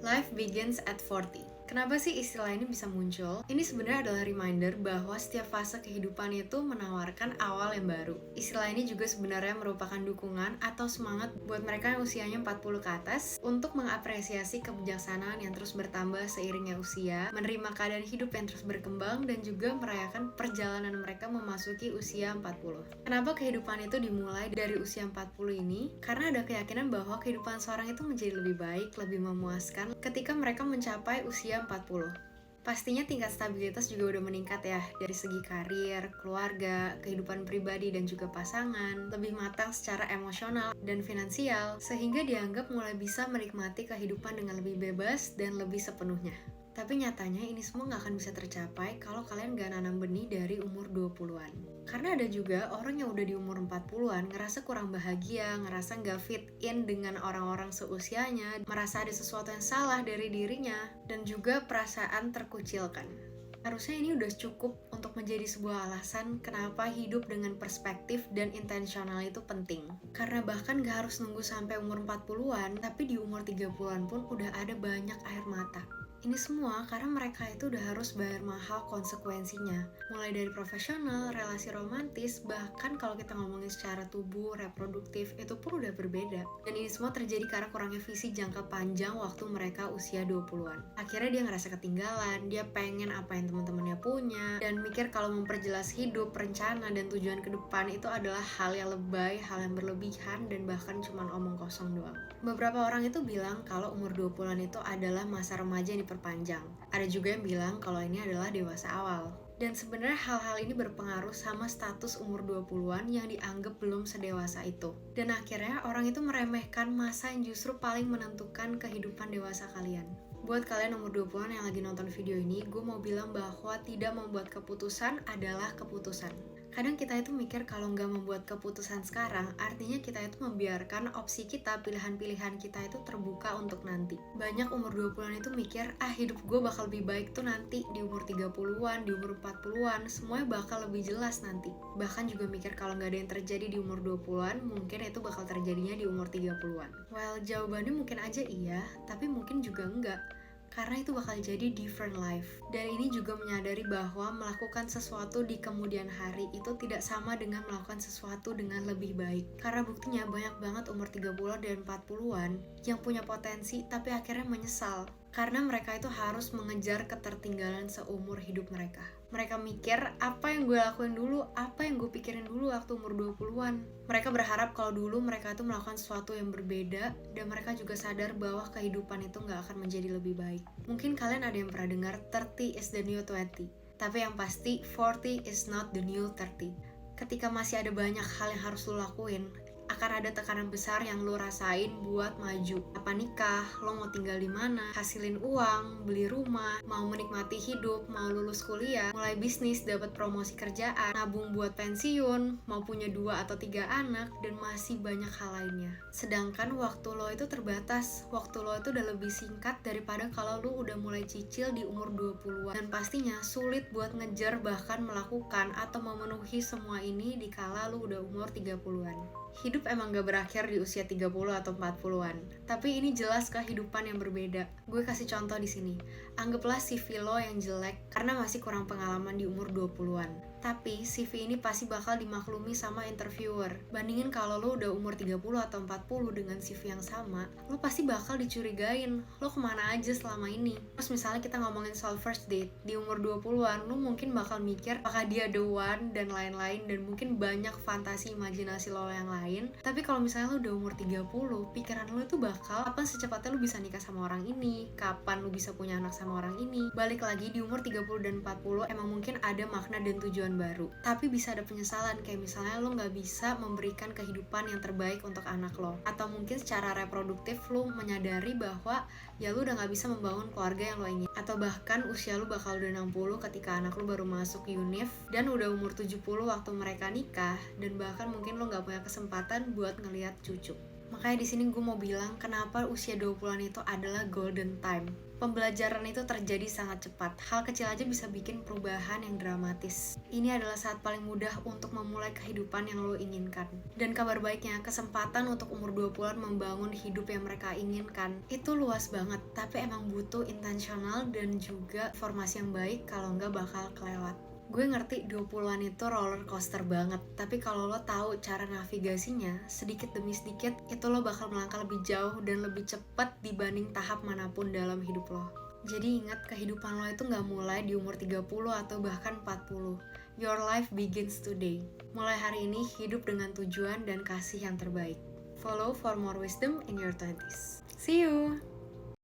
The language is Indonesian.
Life begins at 40. Kenapa sih istilah ini bisa muncul? Ini sebenarnya adalah reminder bahwa setiap fase kehidupan itu menawarkan awal yang baru. Istilah ini juga sebenarnya merupakan dukungan atau semangat buat mereka yang usianya 40 ke atas untuk mengapresiasi kebijaksanaan yang terus bertambah seiringnya usia, menerima keadaan hidup yang terus berkembang, dan juga merayakan perjalanan mereka memasuki usia 40. Kenapa kehidupan itu dimulai dari usia 40 ini? Karena ada keyakinan bahwa kehidupan seorang itu menjadi lebih baik, lebih memuaskan ketika mereka mencapai usia 40. Pastinya tingkat stabilitas juga udah meningkat ya, dari segi karir, keluarga, kehidupan pribadi dan juga pasangan, lebih matang secara emosional dan finansial, sehingga dianggap mulai bisa menikmati kehidupan dengan lebih bebas dan lebih sepenuhnya. Tapi nyatanya ini semua nggak akan bisa tercapai kalau kalian nggak nanam benih dari umur 20-an. Karena ada juga orang yang udah di umur 40-an ngerasa kurang bahagia, ngerasa nggak fit in dengan orang-orang seusianya, merasa ada sesuatu yang salah dari dirinya, dan juga perasaan terkucilkan. Harusnya ini udah cukup untuk menjadi sebuah alasan kenapa hidup dengan perspektif dan intensional itu penting. Karena bahkan gak harus nunggu sampai umur 40-an, tapi di umur 30-an pun udah ada banyak air mata. Ini semua karena mereka itu udah harus bayar mahal konsekuensinya. Mulai dari profesional, relasi romantis, bahkan kalau kita ngomongin secara tubuh, reproduktif, itu pun udah berbeda. Dan ini semua terjadi karena kurangnya visi jangka panjang waktu mereka usia 20-an. Akhirnya dia ngerasa ketinggalan, dia pengen apa yang teman-temannya punya, dan mikir kalau memperjelas hidup, rencana, dan tujuan ke depan itu adalah hal yang lebay, hal yang berlebihan, dan bahkan cuma omong kosong doang. Beberapa orang itu bilang kalau umur 20-an itu adalah masa remaja yang diperpanjang. Ada juga yang bilang kalau ini adalah dewasa awal. Dan sebenarnya hal-hal ini berpengaruh sama status umur 20-an yang dianggap belum sedewasa itu. Dan akhirnya orang itu meremehkan masa yang justru paling menentukan kehidupan dewasa kalian. Buat kalian umur 20-an yang lagi nonton video ini, gue mau bilang bahwa tidak membuat keputusan adalah keputusan. Kadang kita itu mikir kalau nggak membuat keputusan sekarang, artinya kita itu membiarkan opsi kita, pilihan-pilihan kita itu terbuka untuk nanti. Banyak umur 20-an itu mikir, hidup gue bakal lebih baik tuh nanti di umur 30-an, di umur 40-an, semuanya bakal lebih jelas nanti. Bahkan juga mikir kalau nggak ada yang terjadi di umur 20-an, mungkin itu bakal terjadinya di umur 30-an. Well, jawabannya mungkin aja iya, tapi mungkin juga enggak. Karena itu bakal jadi different life. Dan ini juga menyadari bahwa melakukan sesuatu di kemudian hari itu tidak sama dengan melakukan sesuatu dengan lebih baik. Karena buktinya banyak banget umur 30-an dan 40-an yang punya potensi tapi akhirnya menyesal. Karena mereka itu harus mengejar ketertinggalan seumur hidup mereka. Mereka mikir, apa yang gue lakuin dulu, apa yang gue pikirin dulu waktu umur 20-an. Mereka berharap kalau dulu mereka itu melakukan sesuatu yang berbeda, dan mereka juga sadar bahwa kehidupan itu gak akan menjadi lebih baik. Mungkin kalian ada yang pernah dengar 30 is the new 20. Tapi yang pasti, 40 is not the new 30. Ketika masih ada banyak hal yang harus lo lakuin, akan ada tekanan besar yang lo rasain buat maju. Apa nikah, lo mau tinggal di mana, hasilin uang, beli rumah, mau menikmati hidup, mau lulus kuliah, mulai bisnis, dapat promosi kerjaan, nabung buat pensiun, mau punya 2 atau 3 anak, dan masih banyak hal lainnya. Sedangkan waktu lo itu terbatas, waktu lo itu udah lebih singkat daripada kalau lo udah mulai cicil di umur 20-an. Dan pastinya sulit buat ngejar bahkan melakukan atau memenuhi semua ini dikala lo udah umur 30-an. Hidup emang gak berakhir di usia 30 atau 40-an. Tapi ini jelas kehidupan yang berbeda. Gue kasih contoh di sini. Anggaplah CV lo yang jelek karena masih kurang pengalaman di umur 20-an. Tapi CV ini pasti bakal dimaklumi sama interviewer. Bandingin kalau lo udah umur 30 atau 40 dengan CV yang sama, lo pasti bakal dicurigain. Lo kemana aja selama ini? Terus misalnya kita ngomongin soal first date, di umur 20-an, lo mungkin bakal mikir apakah dia the one dan lain-lain, dan mungkin banyak fantasi imajinasi lo yang lain. Tapi kalau misalnya lo udah umur 30, pikiran lo itu bakal kapan secepatnya lo bisa nikah sama orang ini, kapan lo bisa punya anak sama orang ini. Balik lagi di umur 30 dan 40 emang mungkin ada makna dan tujuan baru, tapi bisa ada penyesalan, kayak misalnya lo gak bisa memberikan kehidupan yang terbaik untuk anak lo, atau mungkin secara reproduktif lo menyadari bahwa ya lo udah gak bisa membangun keluarga yang lo ingin, atau bahkan usia lo bakal udah 60 ketika anak lo baru masuk univ, dan udah umur 70 waktu mereka nikah, dan bahkan mungkin lo gak punya kesempatan buat ngeliat cucu. Makanya di sini gue mau bilang kenapa usia 20-an itu adalah golden time. Pembelajaran itu terjadi sangat cepat. Hal kecil aja bisa bikin perubahan yang dramatis. Ini adalah saat paling mudah untuk memulai kehidupan yang lo inginkan. Dan kabar baiknya, kesempatan untuk umur 20-an membangun hidup yang mereka inginkan itu luas banget, tapi emang butuh intensional dan juga formasi yang baik, kalau nggak bakal kelewat. Gue ngerti 20-an itu roller coaster banget, tapi kalau lo tahu cara navigasinya, sedikit demi sedikit, itu lo bakal melangkah lebih jauh dan lebih cepat dibanding tahap manapun dalam hidup lo. Jadi ingat, kehidupan lo itu gak mulai di umur 30 atau bahkan 40. Your life begins today. Mulai hari ini, hidup dengan tujuan dan kasih yang terbaik. Follow for more wisdom in your 20s. See you!